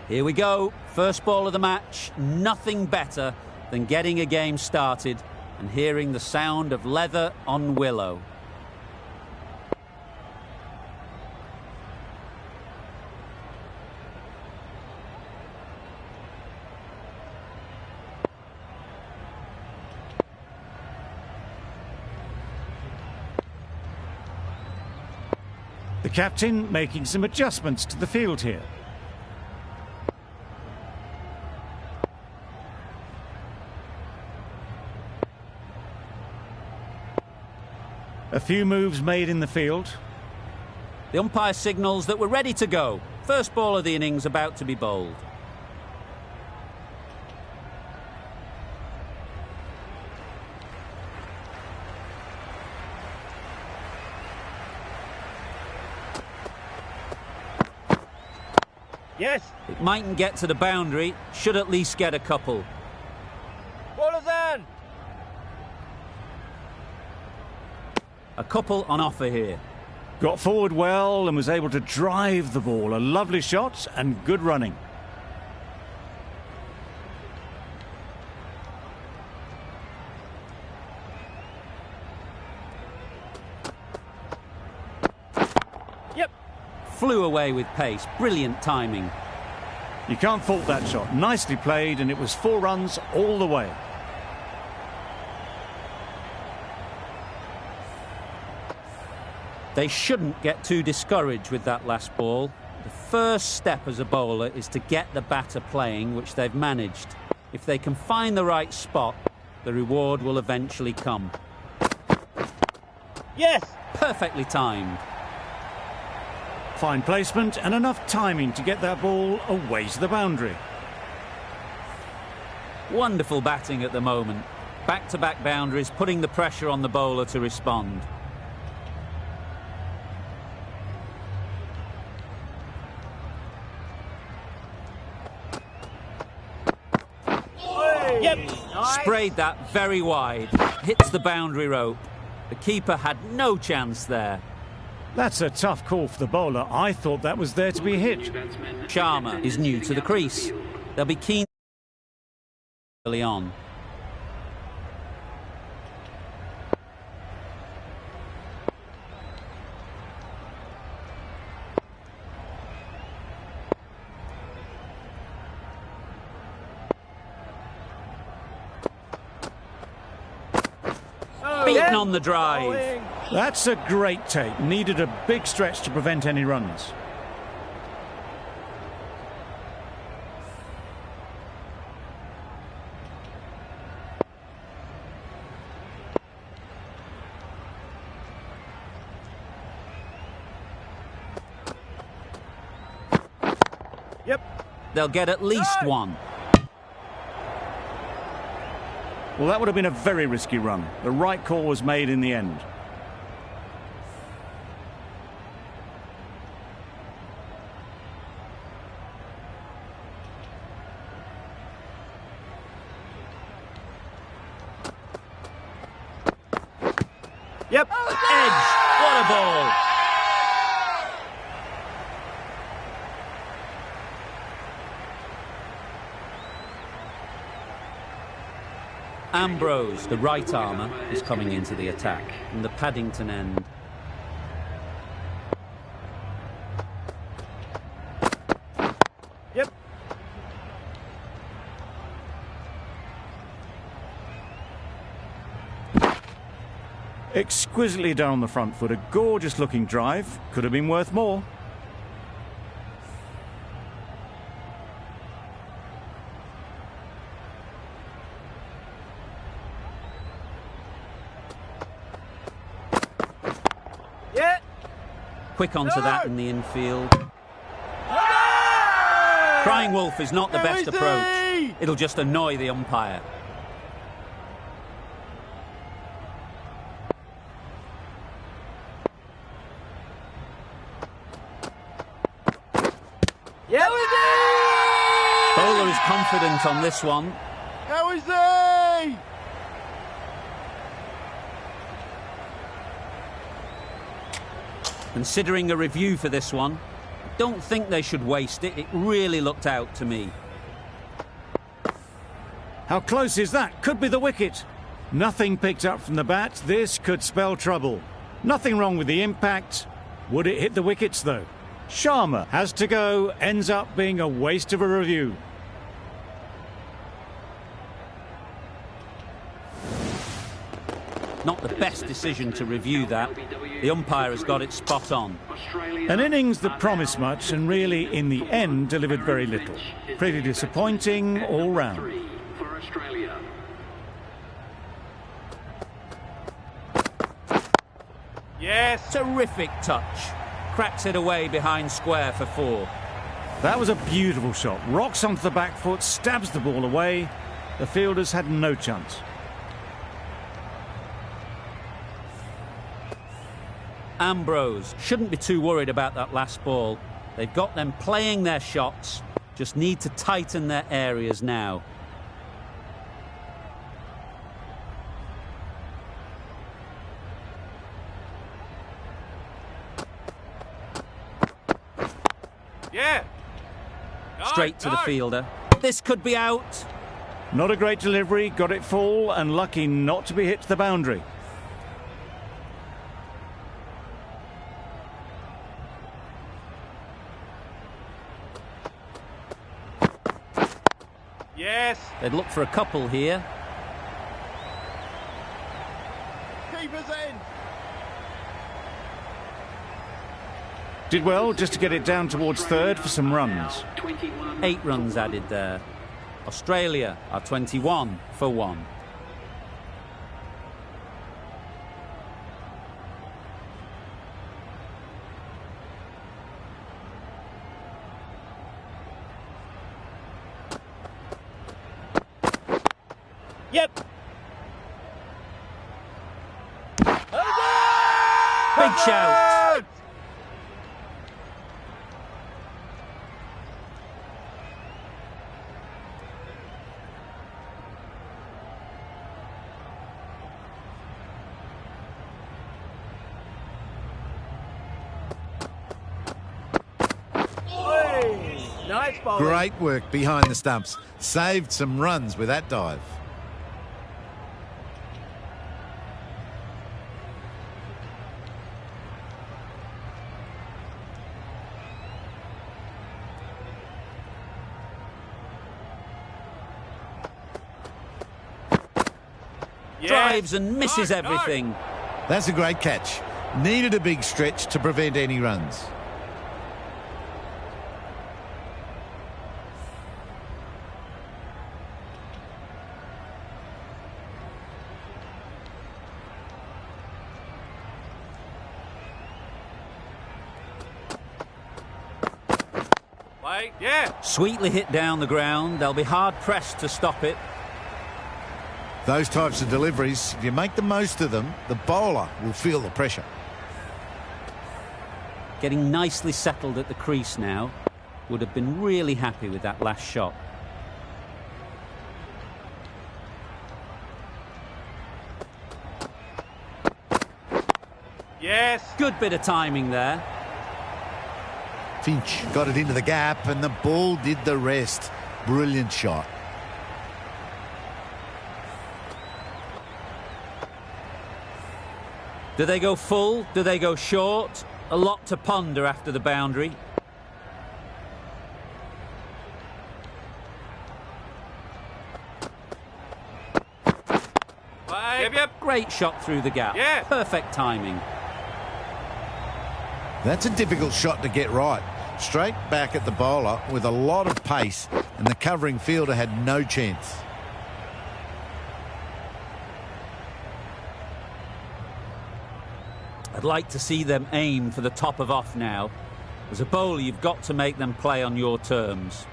Here we go, first ball of the match. Nothing better than getting a game started and hearing the sound of leather on willow. The captain making some adjustments to the field here. A few moves made in the field. The umpire signals that we're ready to go. First ball of the innings about to be bowled. Yes. It mightn't get to the boundary, should at least get a couple. Bowler's on. A couple on offer here. Got forward well and was able to drive the ball. A lovely shot and good running. Yep. Flew away with pace. Brilliant timing. You can't fault that shot. Nicely played, and it was 4 runs all the way. They shouldn't get too discouraged with that last ball. The first step as a bowler is to get the batter playing, which they've managed. If they can find the right spot, the reward will eventually come. Yes. Perfectly timed. Fine placement and enough timing to get that ball away to the boundary. Wonderful batting at the moment. Back-to-back boundaries, putting the pressure on the bowler to respond. Yep. Sprayed that very wide. Hits the boundary rope. The keeper had no chance there. That's a tough call for the bowler. I thought that was there to be hit. Sharma is new to the crease. They'll be keen early on. Beaten on the drive. That's a great take. Needed a big stretch to prevent any runs. Yep. They'll get at least one. Well, that would have been a very risky run. The right call was made in the end. Yep. Edge. What a ball. Ambrose, the right armour, is coming into the attack from the Paddington end. Yep. Exquisitely done on the front foot. A gorgeous looking drive. Could have been worth more. Yeah. Quick onto that in the infield. No! Crying Wolf is not the How best is approach. he? It'll just annoy the umpire. Yeah. Bowler is confident on this one. How is he? Considering a review for this one. don't think they should waste it. It really looked out to me. How close is that? Could be the wicket. Nothing picked up from the bat. This could spell trouble. Nothing wrong with the impact. Would it hit the wickets, though? Sharma has to go. Ends up being a waste of a review. Not the best decision to review that. The umpire has got it spot on. An innings that promised much and really, in the end, delivered very little. Pretty disappointing all round. Yes. Terrific touch. Cracks it away behind square for 4. That was a beautiful shot. Rocks onto the back foot, stabs the ball away. The fielders had no chance. Ambrose shouldn't be too worried about that last ball. They've got them playing their shots. Just need to tighten their areas now. Yeah. Straight to the fielder. This could be out. Not a great delivery, got it full and lucky not to be hit to the boundary. Yes. They'd look for a couple here. Keeper's in. Did well just to get it down towards third for some runs. 8 runs added there. Australia are 21 for 1. Yep. Big shout. Nice ball. Great work behind the stumps. Saved some runs with that dive. Yes. Drives and misses No. everything. That's a great catch. Needed a big stretch to prevent any runs. Play. Yeah. Sweetly hit down the ground. They'll be hard pressed to stop it. Those types of deliveries, if you make the most of them, the bowler will feel the pressure. Getting nicely settled at the crease now. Would have been really happy with that last shot. Yes. Good bit of timing there. Finch got it into the gap and the ball did the rest. Brilliant shot. Do they go full? Do they go short? A lot to ponder after the boundary. Play. Yep, yep. Great shot through the gap. Yeah. Perfect timing. That's a difficult shot to get right. Straight back at the bowler with a lot of pace, and the covering fielder had no chance. I'd like to see them aim for the top of off now. As a bowler, you've got to make them play on your terms.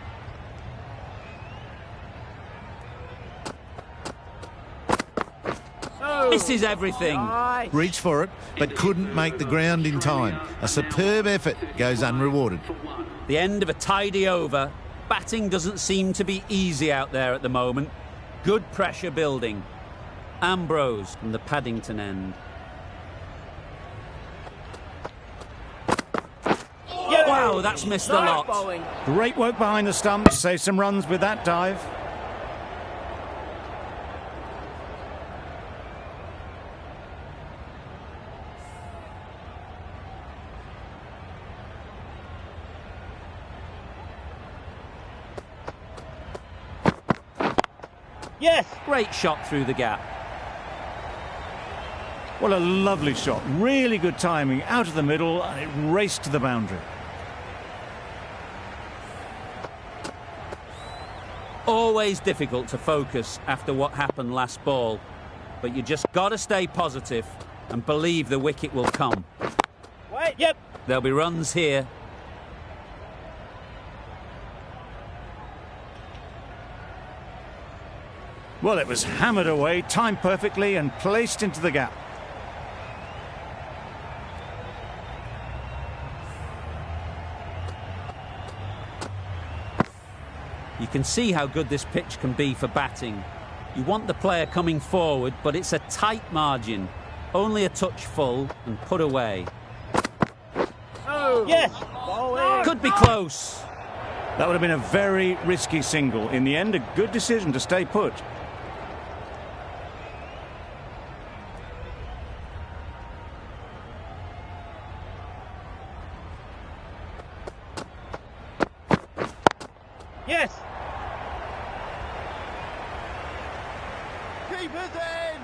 Oh. Misses everything. Nice. Reached for it, but couldn't make the ground in time. A superb effort goes unrewarded. The end of a tidy over. Batting doesn't seem to be easy out there at the moment. Good pressure building. Ambrose from the Paddington end. Yep. Wow, No, that's missed the lot. Bowling. Great work behind the stumps. Save some runs with that dive. Yes. Great shot through the gap. What a lovely shot. Really good timing. Out of the middle, and it raced to the boundary. Always difficult to focus after what happened last ball, but you just got to stay positive and believe the wicket will come. Wait. Yep. There'll be runs here. Well, it was hammered away, timed perfectly and placed into the gap. You can see how good this pitch can be for batting. You want the player coming forward, but it's a tight margin. Only a touch full and put away. Oh. Yes. Bowling. Could be close. That would have been a very risky single. In the end, a good decision to stay put. Yes. Keep us in.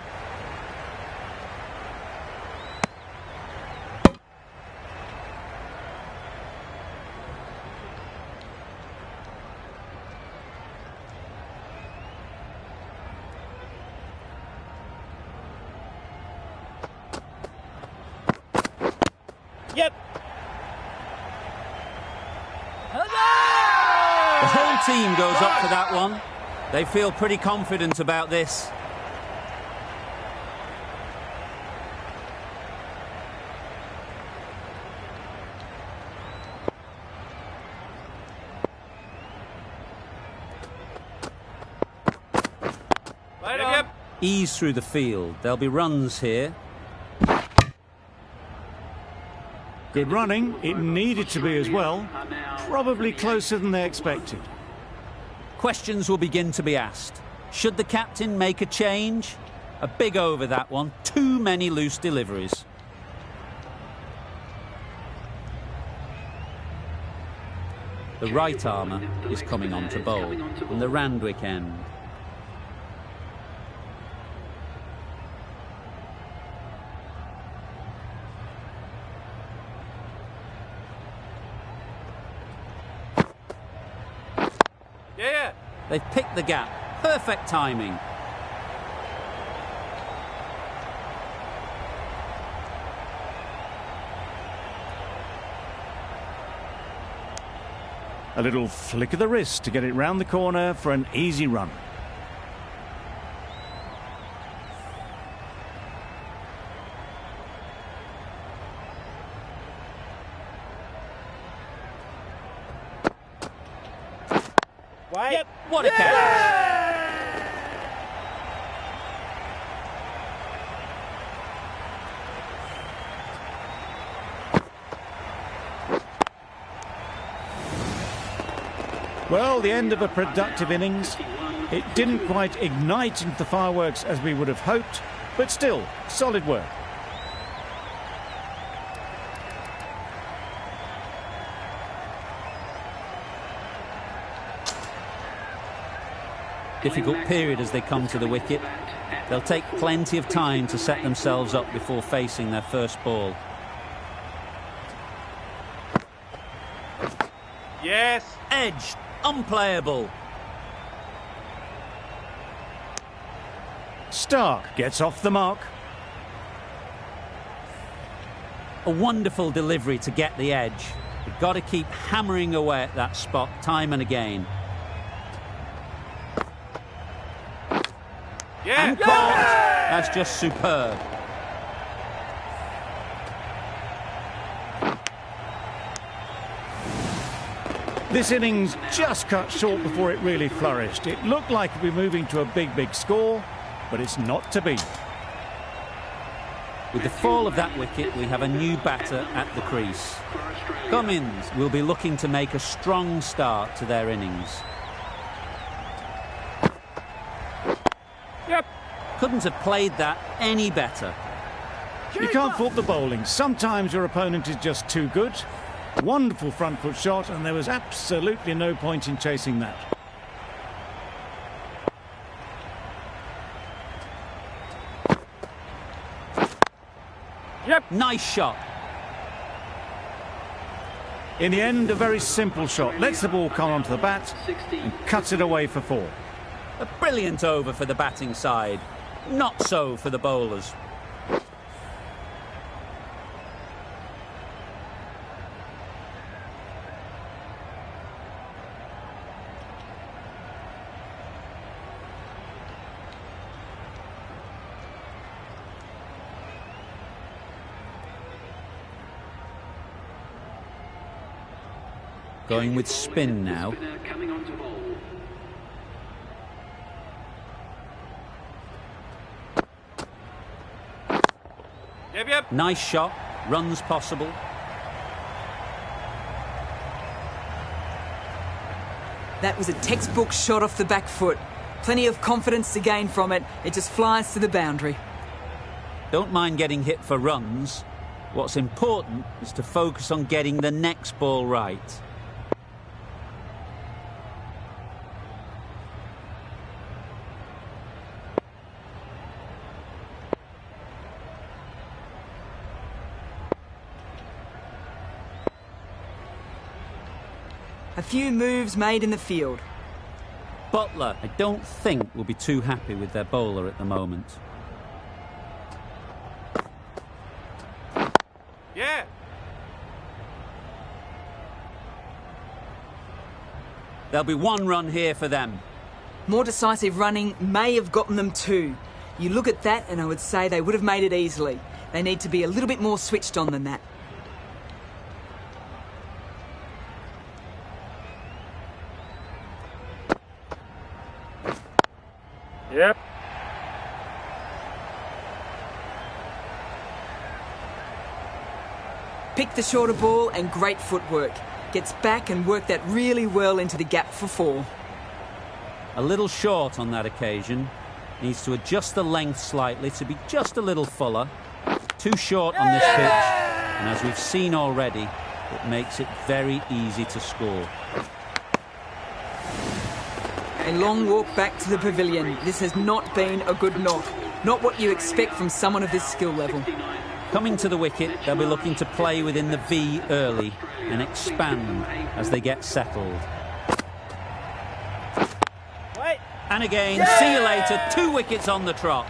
Yep. The whole team goes up for that one. They feel pretty confident about this. Yep. Ease through the field. There'll be runs here. Good running. It needed to be as well. Probably closer than they expected. Questions will begin to be asked. Should the captain make a change? A big over that one. Too many loose deliveries. The right armour is coming on to bowl on the Randwick end. Yeah. They've picked the gap. Perfect timing. A little flick of the wrist to get it round the corner for an easy run. Wait. Yep. What a catch! Well, the end of a productive innings. It didn't quite ignite into the fireworks as we would have hoped, but still, solid work. Difficult period as they come to the wicket. They'll take plenty of time to set themselves up before facing their first ball. Yes. Edged. Unplayable. Stark gets off the mark. A wonderful delivery to get the edge. You've got to keep hammering away at that spot time and again. Yeah. And caught. That's just superb. This innings just cut short before it really flourished. It looked like it'd be moving to a big score, but it's not to be. With the fall of that wicket, we have a new batter at the crease. Cummins will be looking to make a strong start to their innings. Yep. Couldn't have played that any better. You can't fault the bowling. Sometimes your opponent is just too good. Wonderful front foot shot, and there was absolutely no point in chasing that. Yep. Nice shot. In the end, a very simple shot. Lets the ball come onto the bat and cuts it away for 4. A brilliant over for the batting side. Not so for the bowlers. Going with spin now. Yep. Nice shot. Runs possible. That was a textbook shot off the back foot. Plenty of confidence to gain from it. It just flies to the boundary. Don't mind getting hit for runs. What's important is to focus on getting the next ball right. A few moves made in the field. Butler, I don't think, will be too happy with their bowler at the moment. Yeah. There'll be 1 run here for them. More decisive running may have gotten them 2. You look at that and I would say they would have made it easily. They need to be a little bit more switched on than that. Yep. Picked the shorter ball and great footwork. Gets back and worked that really well into the gap for 4. A little short on that occasion. Needs to adjust the length slightly to be just a little fuller. Too short on this pitch, and as we've seen already, it makes it very easy to score. A long walk back to the pavilion. This has not been a good knock. Not what you expect from someone of this skill level. Coming to the wicket, they'll be looking to play within the V early and expand as they get settled. Wait. And again, see you later, 2 wickets on the trot.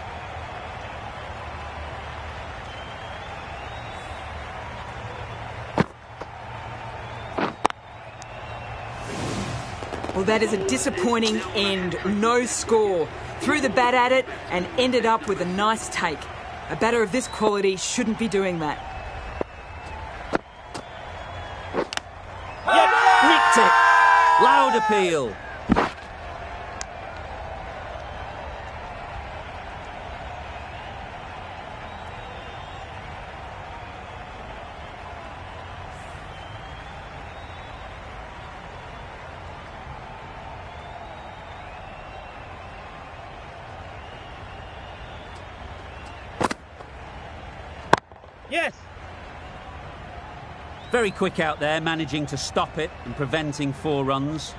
Well, that is a disappointing end. No score. Threw the bat at it and ended up with a nice take. A batter of this quality shouldn't be doing that. Nicked it. Loud appeal. Yes. Very quick out there, managing to stop it and preventing 4 runs.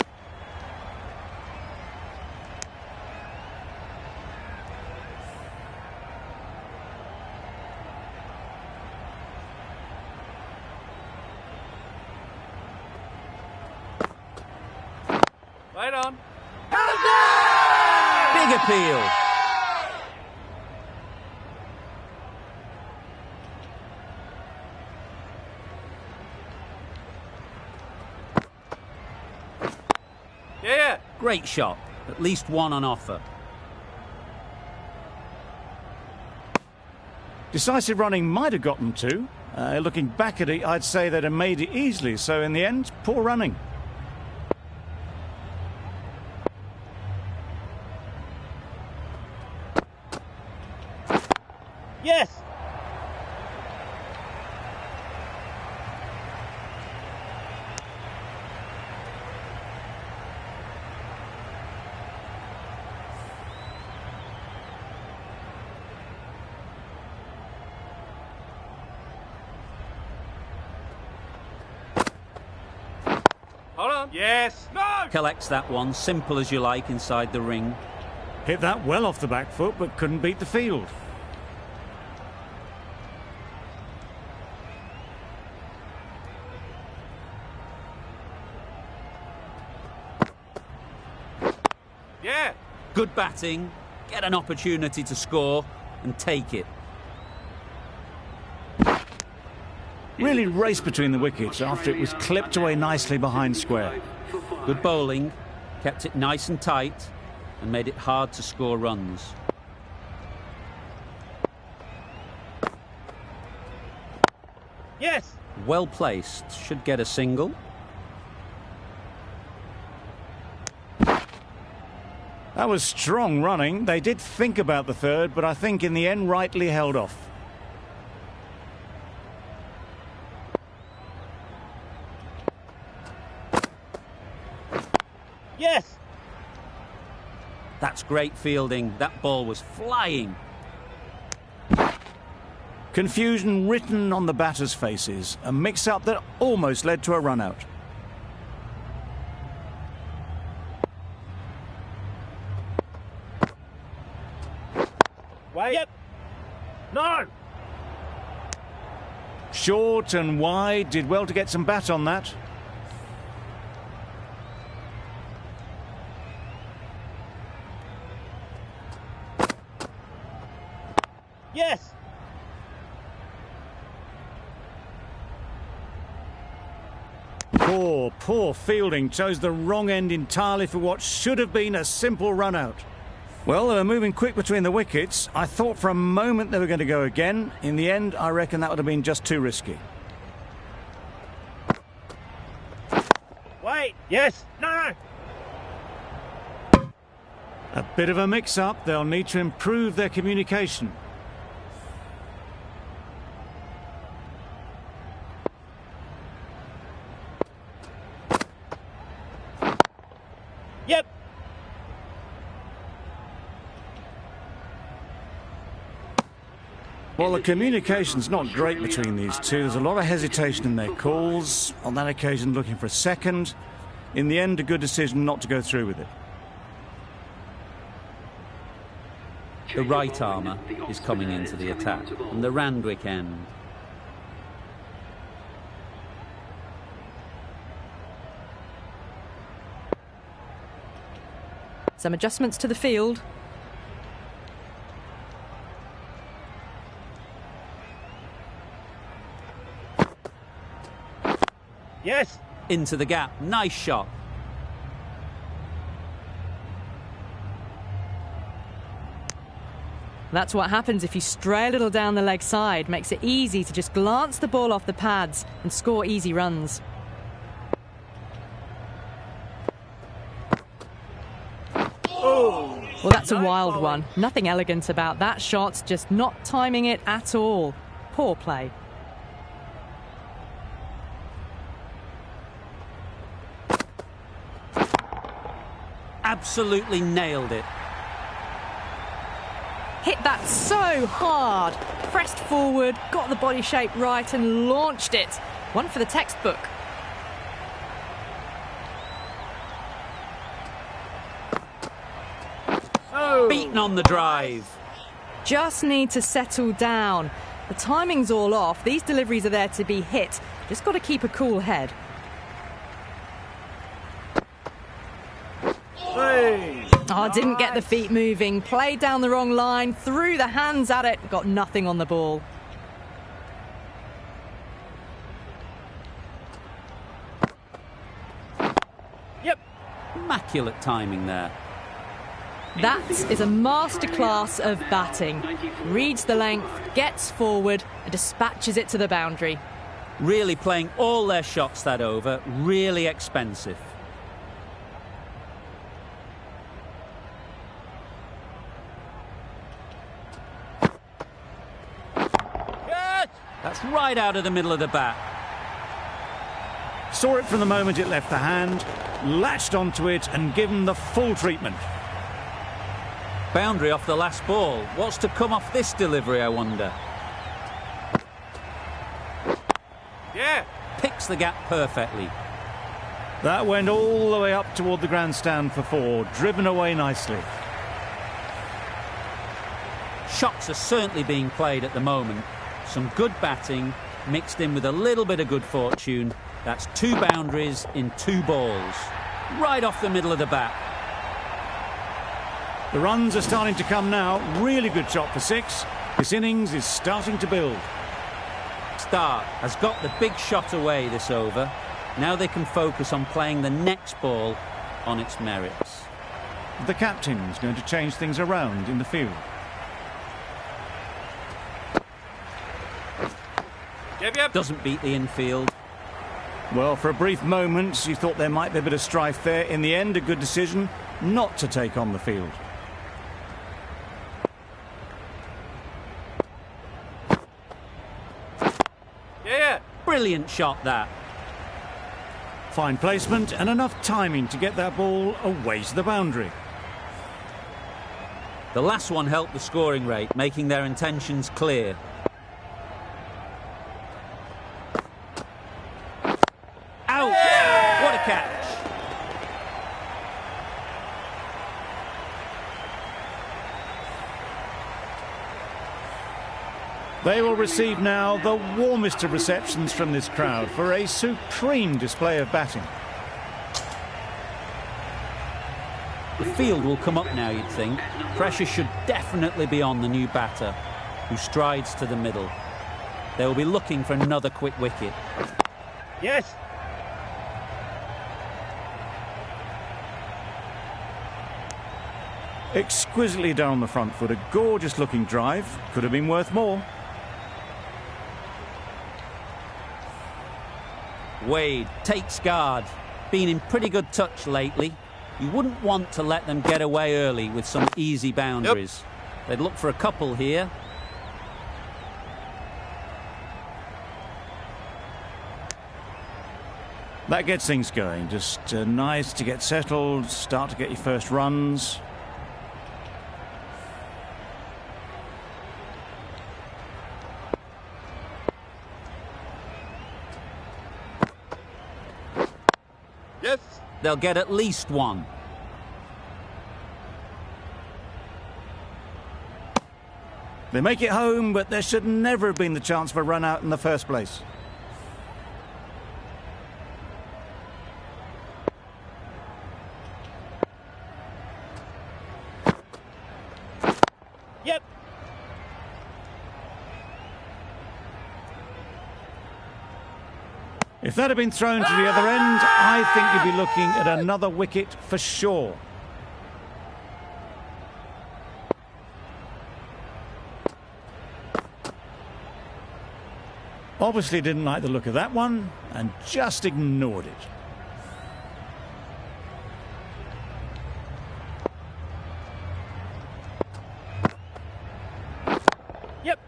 Right on. Big appeal. Yeah. Great shot. At least 1 on offer. Decisive running might have got them 2. Looking back at it, I'd say they'd have made it easily. So in the end, poor running. Yes. Hold on. Yes. No. Collects that one, simple as you like, inside the ring. Hit that well off the back foot, but couldn't beat the field. Yeah. Good batting, get an opportunity to score and take it. Really raced between the wickets after it was clipped away nicely behind square. Good bowling, kept it nice and tight and made it hard to score runs. Yes. Well placed, should get a single. That was strong running. They did think about the third, but I think in the end rightly held off. Yes. That's great fielding. That ball was flying. Confusion written on the batters' faces. A mix-up that almost led to a run-out. Wait. Yep. No. Short and wide. Did well to get some bat on that. Yes. Poor fielding. Chose the wrong end entirely for what should have been a simple run-out. Well, they were moving quick between the wickets. I thought for a moment they were going to go again. In the end, I reckon that would have been just too risky. Wait. Yes. No. A bit of a mix-up. They'll need to improve their communication. Yep. Well, the communication's not great between these two. There's a lot of hesitation in their calls. On that occasion, looking for a second. In the end, a good decision not to go through with it. The right armour is coming into the attack from the Randwick end. Some adjustments to the field. Yes. Into the gap. Nice shot. That's what happens if you stray a little down the leg side. Makes it easy to just glance the ball off the pads and score easy runs. Well, that's a wild one. Nothing elegant about that shot, just not timing it at all. Poor play. Absolutely nailed it. Hit that so hard. Pressed forward, got the body shape right and launched it. One for the textbook. Beaten on the drive. Just need to settle down. The timing's all off. These deliveries are there to be hit. Just got to keep a cool head. Hey. Oh, didn't get the feet moving. Played down the wrong line. Threw the hands at it. Got nothing on the ball. Yep. Immaculate timing there. That is a masterclass of batting. Reads the length, gets forward and dispatches it to the boundary. Really playing all their shots that over. Really expensive. Yes. That's right out of the middle of the bat. Saw it from the moment it left the hand, latched onto it and given the full treatment. Boundary off the last ball. What's to come off this delivery, I wonder? Yeah. Picks the gap perfectly. That went all the way up toward the grandstand for 4, driven away nicely. Shots are certainly being played at the moment. Some good batting mixed in with a little bit of good fortune. That's 2 boundaries in 2 balls. Right off the middle of the bat. The runs are starting to come now. Really good shot for 6. This innings is starting to build. Stark has got the big shot away this over. Now they can focus on playing the next ball on its merits. The captain's going to change things around in the field. Yep. Doesn't beat the infield. Well, for a brief moment, you thought there might be a bit of strife there. In the end, a good decision not to take on the field. Yeah. Brilliant shot, that. Fine placement and enough timing to get that ball away to the boundary. The last one helped the scoring rate, making their intentions clear. Out! What a catch! They will receive now the warmest of receptions from this crowd for a supreme display of batting. The field will come up now, you'd think. Pressure should definitely be on the new batter, who strides to the middle. They will be looking for another quick wicket. Yes. Exquisitely down the front foot, a gorgeous looking drive. Could have been worth more. Wade takes guard. Been in pretty good touch lately. You wouldn't want to let them get away early with some easy boundaries. They'd look for a couple here. That gets things going. Just nice to get settled, start to get your first runs. Yes. They'll get at least one. They make it home, but there should never have been the chance for a run out in the first place. Yep. If that had been thrown to the other end, I think you'd be looking at another wicket for sure. Obviously didn't like the look of that one and just ignored it. Yep.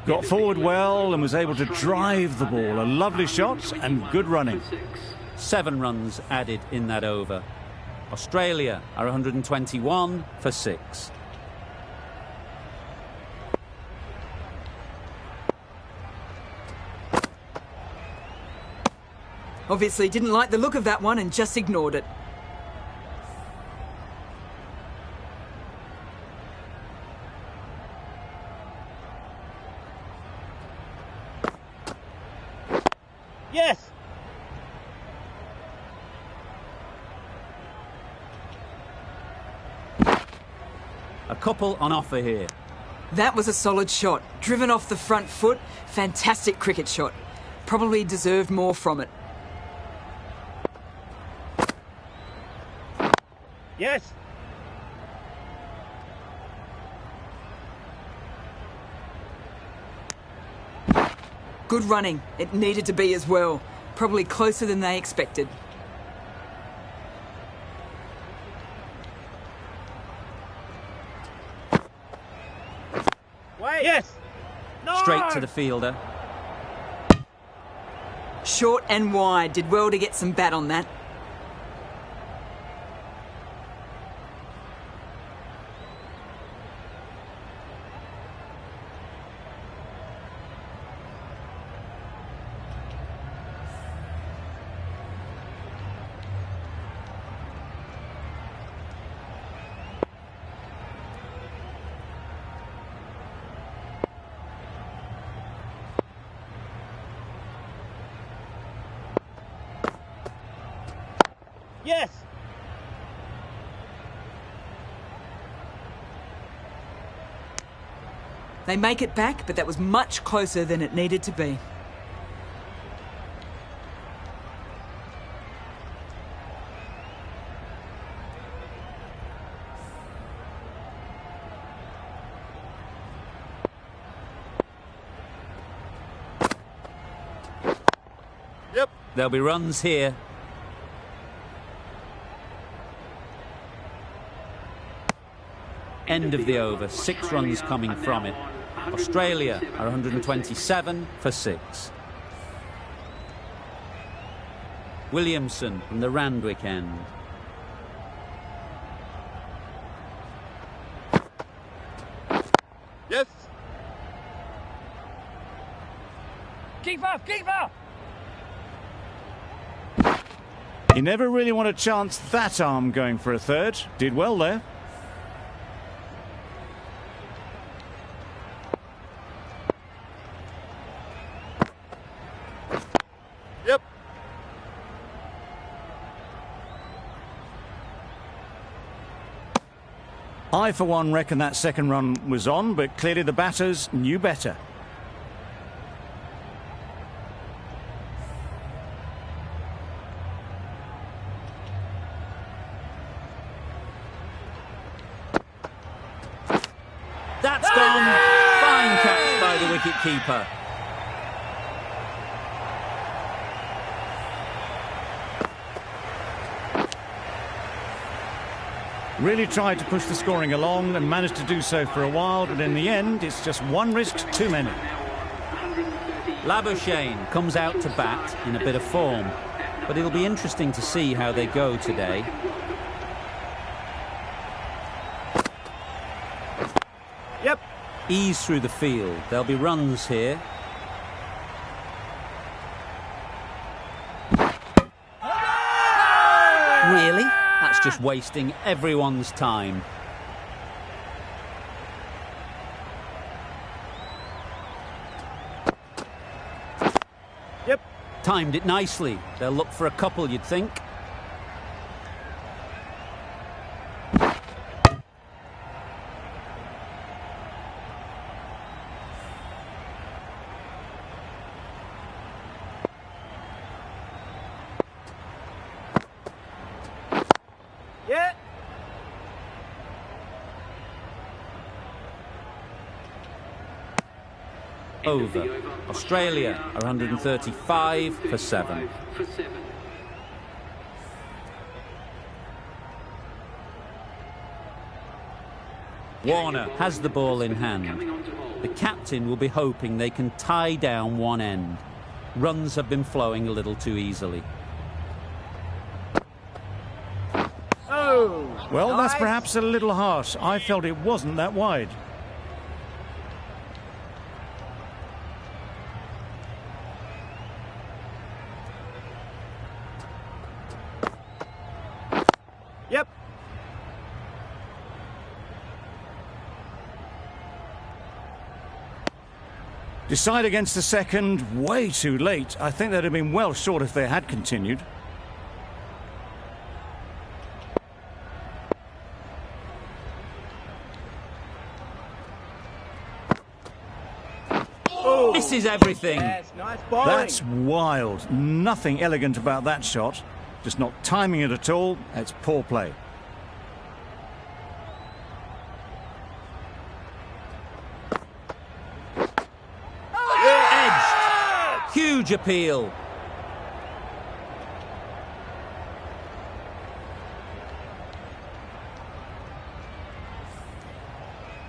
Got forward well and was able to drive the ball. A lovely shot and good running. 7 runs added in that over. Australia are 121 for 6. Obviously didn't like the look of that one and just ignored it. Yes. A couple on offer here. That was a solid shot. Driven off the front foot. Fantastic cricket shot. Probably deserved more from it. Yes. Good running. It needed to be as well. Probably closer than they expected. Wait. Yes. No. Straight to the fielder. Short and wide. Did well to get some bat on that. Yes. They make it back, but that was much closer than it needed to be. Yep. There'll be runs here. End of the over, 6 runs coming from it. Australia are 127 for 6. Williamson from the Randwick end. Yes. Keeper, keeper. He never really wanted to chance that arm going for a third. Did well there. Yep. I, for one, reckon that second run was on, but clearly the batters knew better. That's gone. Fine catch by the wicket-keeper. Really tried to push the scoring along and managed to do so for a while, but in the end, it's just one risk too many. Labuschagne comes out to bat in a bit of form, but it'll be interesting to see how they go today. Yep. Ease through the field. There'll be runs here. Really? That's just wasting everyone's time. Yep. Timed it nicely. They'll look for a couple, you'd think. Yeah. Over. Australia are 135 for 7. Warner has the ball in hand. The captain will be hoping they can tie down one end. Runs have been flowing a little too easily. Oh. Well, that's nice. perhaps a little harsh. I felt it wasn't that wide. Yep. Decide against the second, way too late. I think they'd have been well short if they had continued. Oh. This is everything. Yes, nice bowling. That's wild. Nothing elegant about that shot. Just not timing it at all. It's poor play. Edged. Huge appeal.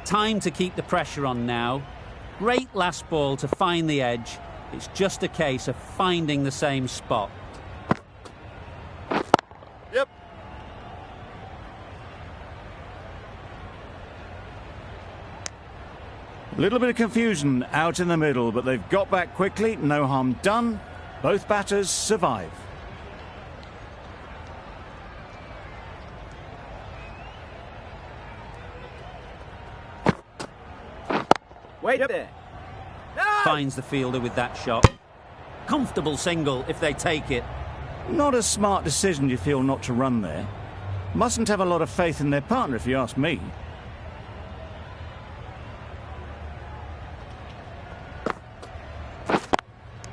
Time to keep the pressure on now. Great last ball to find the edge. It's just a case of finding the same spot. Yep. A little bit of confusion out in the middle, but they've got back quickly. No harm done. Both batters survive. Wait there. No! Finds the fielder with that shot. Comfortable single if they take it. Not a smart decision, you feel, not to run there. Mustn't have a lot of faith in their partner, if you ask me.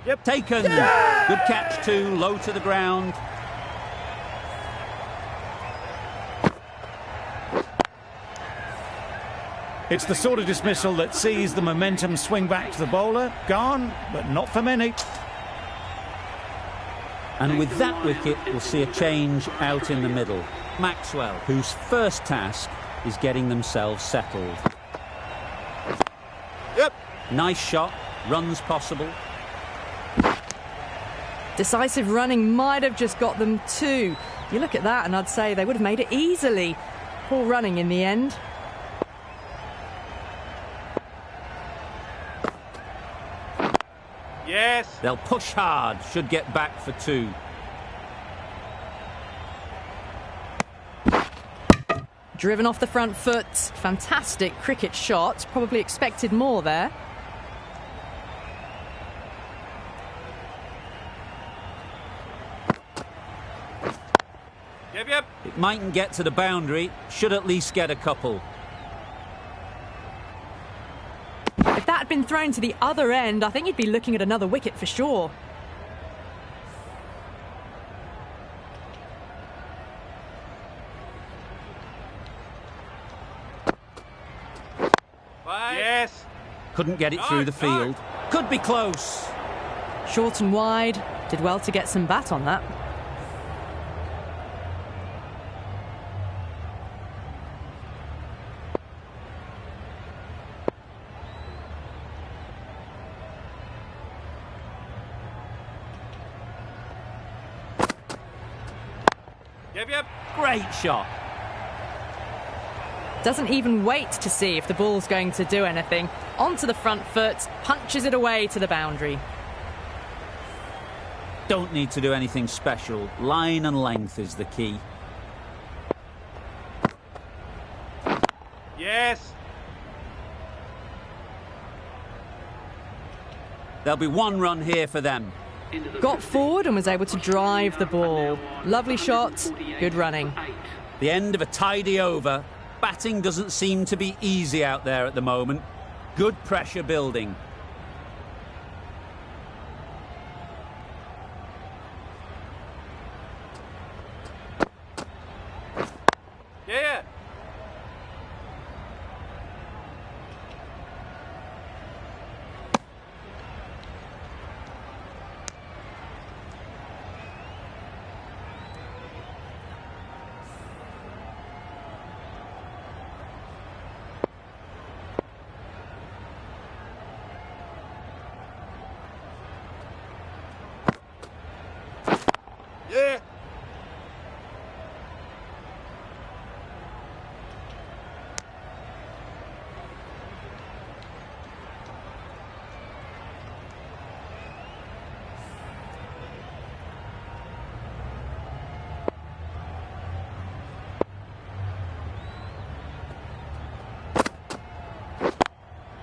Yep. Taken. Yeah! Good catch too, low to the ground. It's the sort of dismissal that sees the momentum swing back to the bowler. Gone, but not for many. And with that wicket, we'll see a change out in the middle. Maxwell, whose first task is getting themselves settled. Yep. Nice shot, runs possible. Decisive running might have just got them two. You look at that and I'd say they would have made it easily. Poor running in the end. Yes. They'll push hard, should get back for two. Driven off the front foot. Fantastic cricket shot. Probably expected more there. Yep. It mightn't get to the boundary, should at least get a couple. If that had been thrown to the other end, I think you'd be looking at another wicket for sure. Yes. Couldn't get it through the field. Could be close. Short and wide. Did well to get some bat on that. Yep. Great shot. Doesn't even wait to see if the ball's going to do anything. Onto the front foot, punches it away to the boundary. Don't need to do anything special. Line and length is the key. Yes. There'll be one run here for them. Got forward and was able to drive the ball. Lovely shot, good running. The end of a tidy over. Batting doesn't seem to be easy out there at the moment. Good pressure building. Yeah. Yeah.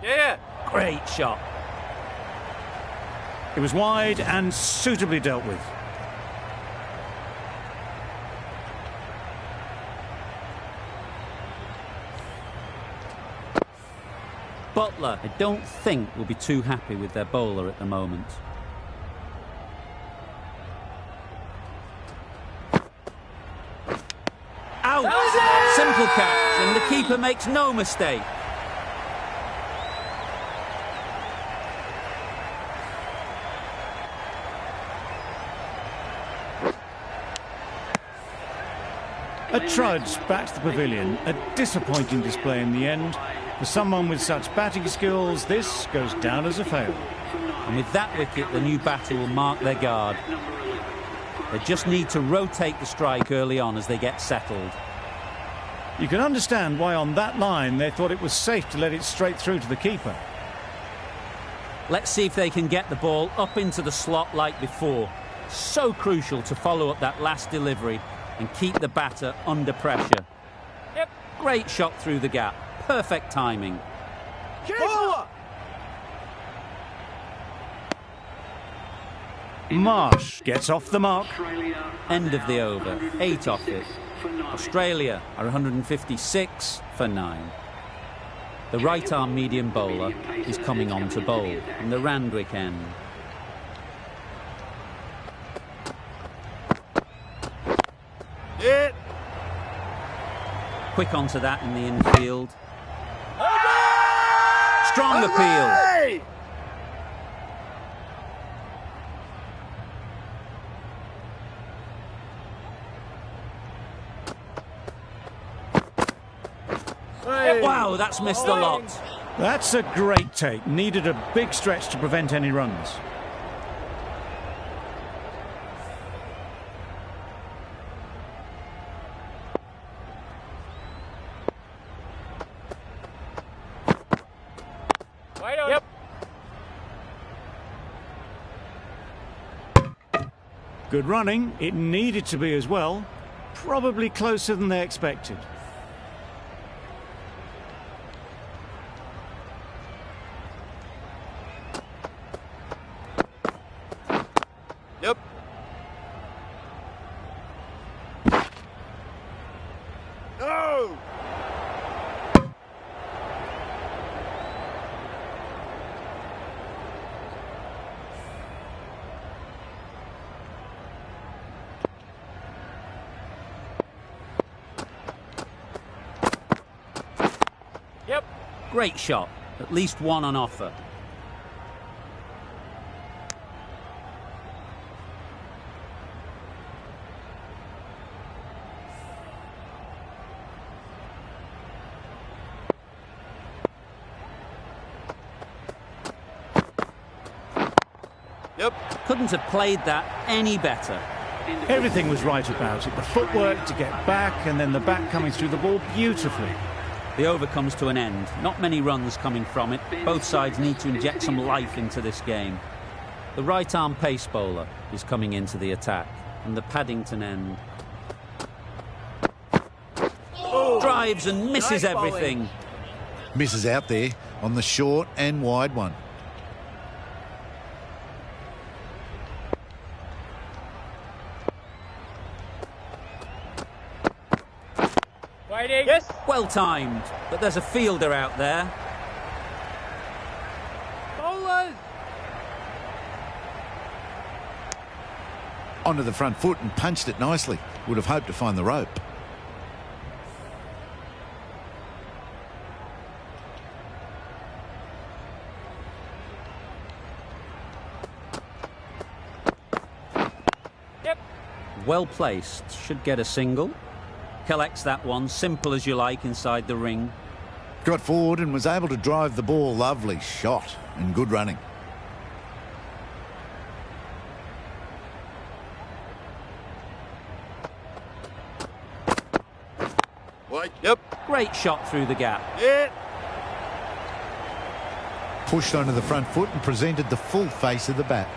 Yeah. Great shot. It was wide and suitably dealt with. Butler, I don't think, will be too happy with their bowler at the moment. Out! Simple catch, and the keeper makes no mistake. A trudge back to the pavilion. A disappointing display in the end. For someone with such batting skills, this goes down as a fail. And with that wicket, the new batter will mark their guard. They just need to rotate the strike early on as they get settled. You can understand why on that line they thought it was safe to let it straight through to the keeper. Let's see if they can get the ball up into the slot like before. So crucial to follow up that last delivery and keep the batter under pressure. Yep. Great shot through the gap. Perfect timing. Bowler. Marsh gets off the mark. End of the over, 8 off it. Australia are 156 for 9. The right-arm medium bowler is coming on to bowl in the Randwick end. Hit. Quick onto that in the infield. Strong appeal. Hey! Wow, that's missed a lot. That's a great take. Needed a big stretch to prevent any runs. Wide on. Yep. Good running. It needed to be as well. Probably closer than they expected. Yep. No! Yep. Great shot. At least one on offer. Yep. Couldn't have played that any better. Everything was right about it. The footwork to get back and then the bat coming through the ball beautifully. The over comes to an end. Not many runs coming from it. Both sides need to inject some life into this game. The right-arm pace bowler is coming into the attack from the Paddington end. Drives and misses everything. Misses out there on the short and wide one. Waiting. Yes. Well timed, but there's a fielder out there. Bowlers. Onto the front foot and punched it nicely. Would have hoped to find the rope. Yep. Well placed, should get a single. Collects that one, simple as you like, inside the ring. Got forward and was able to drive the ball. Lovely shot and good running. Wait. Yep. Great shot through the gap. Hit. Pushed onto the front foot and presented the full face of the bat.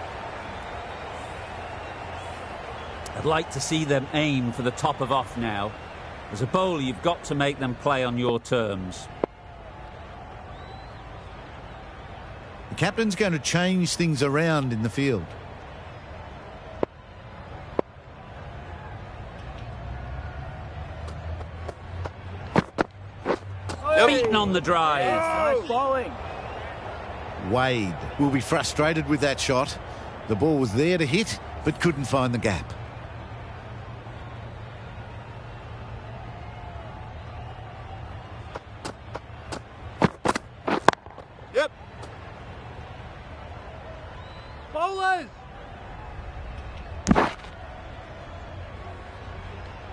I'd like to see them aim for the top of off now. As a bowler, you've got to make them play on your terms. The captain's going to change things around in the field. Beaten on the drive. Nice bowling. Wade will be frustrated with that shot. The ball was there to hit, but couldn't find the gap. Yep. Bowlers.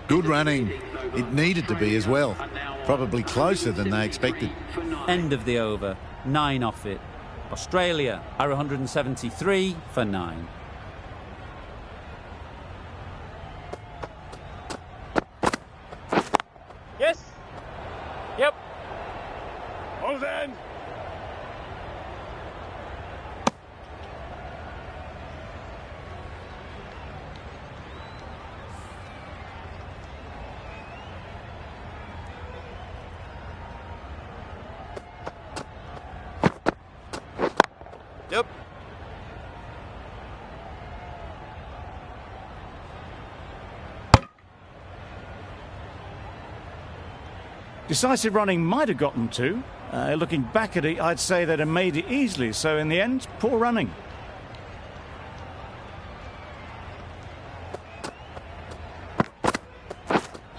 Good running. It needed to be as well. Probably closer than they expected. End of the over, 9 off it. Australia are 173 for 9. Yes. Yep. Hold on. Yep. Decisive running might have gotten two. Looking back at it, I'd say they'd have made it easily. So in the end, poor running.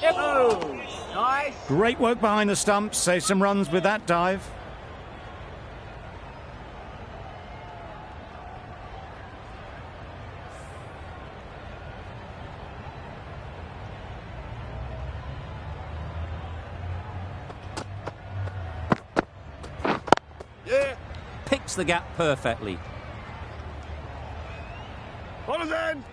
Yep. Oh, nice. Great work behind the stumps. Saved some runs with that dive. Yeah. Picks the gap perfectly. Bowlers end.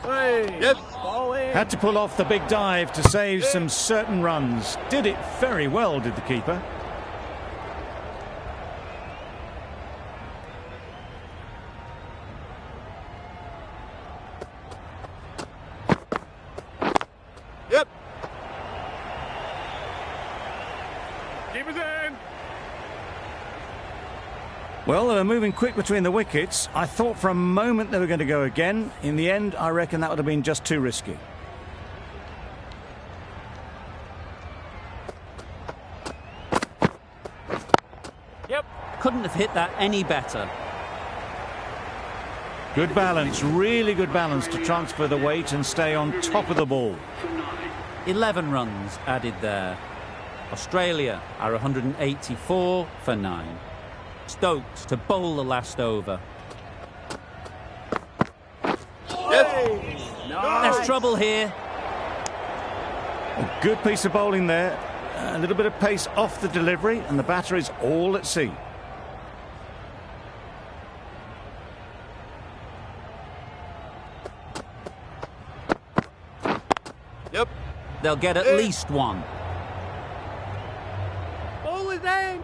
Hey. Yes. Bowling. Had to pull off the big dive to save some certain runs. Did it very well, did the keeper. Yep. Keep us in. Well, they were moving quick between the wickets. I thought for a moment they were going to go again. In the end, I reckon that would have been just too risky. Yep. Couldn't have hit that any better. Good balance, really good balance to transfer the weight and stay on top of the ball. 11 runs added there. Australia are 184 for 9. Stokes to bowl the last over. Yes. Nice. There's trouble here. A good piece of bowling there. A little bit of pace off the delivery, and the batter is all at sea. Yep. They'll get at least one. Bowlers end.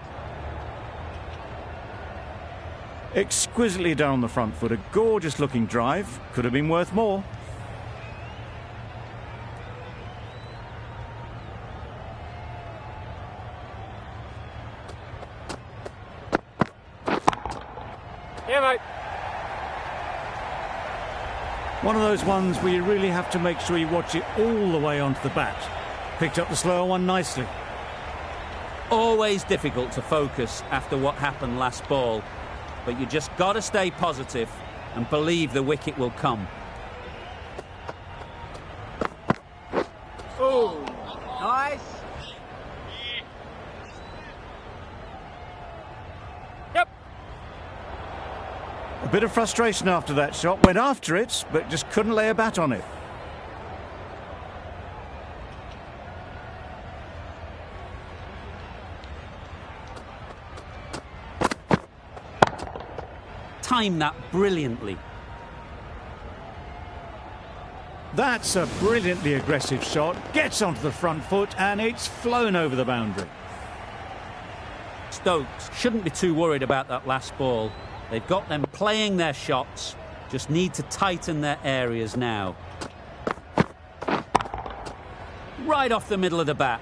Exquisitely done on the front foot. A gorgeous looking drive. Could have been worth more. Yeah, mate. One of those ones where you really have to make sure you watch it all the way onto the bat. Picked up the slower one nicely. Always difficult to focus after what happened last ball, but you just got to stay positive and believe the wicket will come. Oh, nice. Yep. A bit of frustration after that shot. Went after it, but just couldn't lay a bat on it. Timed that brilliantly. That's a brilliantly aggressive shot. Gets onto the front foot and it's flown over the boundary. Stokes shouldn't be too worried about that last ball. They've got them playing their shots, just need to tighten their areas now. Right off the middle of the bat.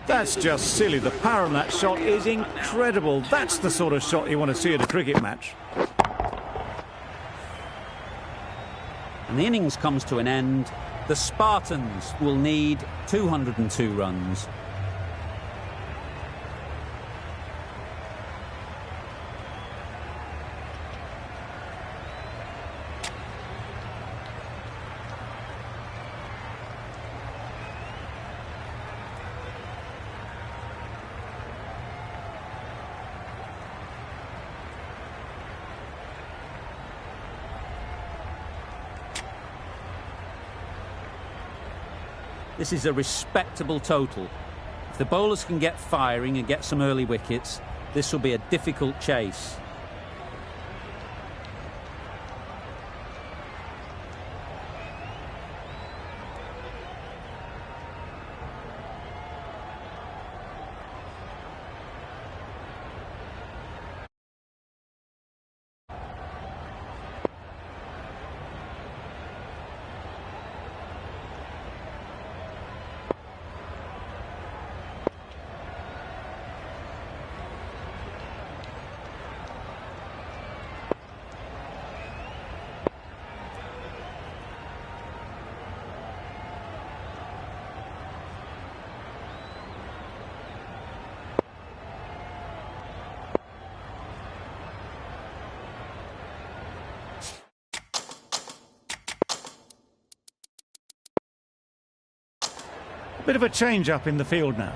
That's just silly. The power on that shot is incredible. That's the sort of shot you want to see at a cricket match. And the innings comes to an end. The Spartans will need 202 runs. This is a respectable total. If the bowlers can get firing and get some early wickets, this will be a difficult chase. Bit of a change up in the field now.